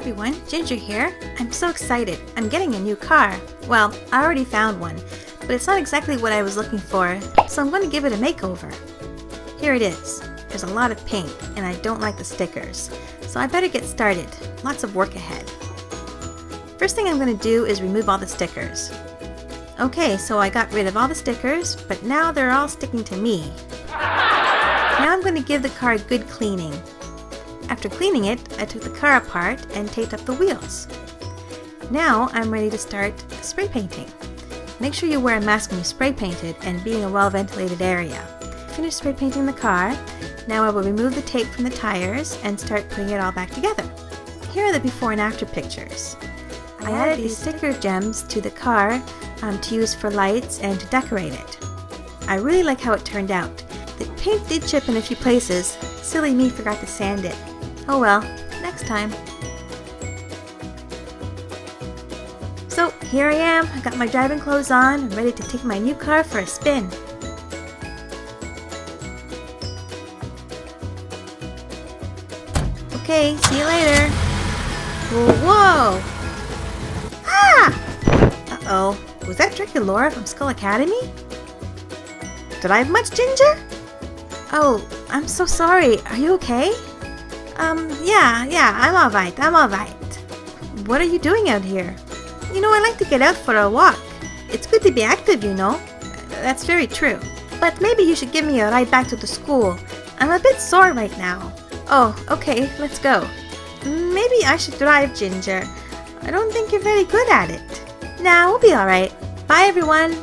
everyone, Ginger here. I'm so excited. I'm getting a new car. Well, I already found one, but it's not exactly what I was looking for, so I'm going to give it a makeover. Here it is. There's a lot of paint, and I don't like the stickers, so I better get started. Lots of work ahead. First thing I'm going to do is remove all the stickers. Okay, so I got rid of all the stickers, but now they're all sticking to me. Now I'm going to give the car a good cleaning. After cleaning it, I took the car apart and taped up the wheels. Now I'm ready to start spray painting. Make sure you wear a mask when you spray paint it and be in a well-ventilated area. Finish spray painting the car. Now I will remove the tape from the tires and start putting it all back together. Here are the before and after pictures. I added these sticker gems to the car to use for lights and to decorate it. I really like how it turned out. The paint did chip in a few places. Silly me forgot to sand it. Oh well, next time. So here I am. I got my driving clothes on and ready to take my new car for a spin. Okay, see you later. Whoa! Ah! Uh-oh. Was that Draculaura from Skull Academy? Did I have much, Ginger? Oh, I'm so sorry. Are you okay? Yeah, I'm alright. What are you doing out here? You know, I like to get out for a walk. It's good to be active, you know. That's very true. But maybe you should give me a ride back to the school. I'm a bit sore right now. Oh, okay, let's go. Maybe I should drive, Ginger. I don't think you're very good at it. Nah, we'll be alright. Bye, everyone.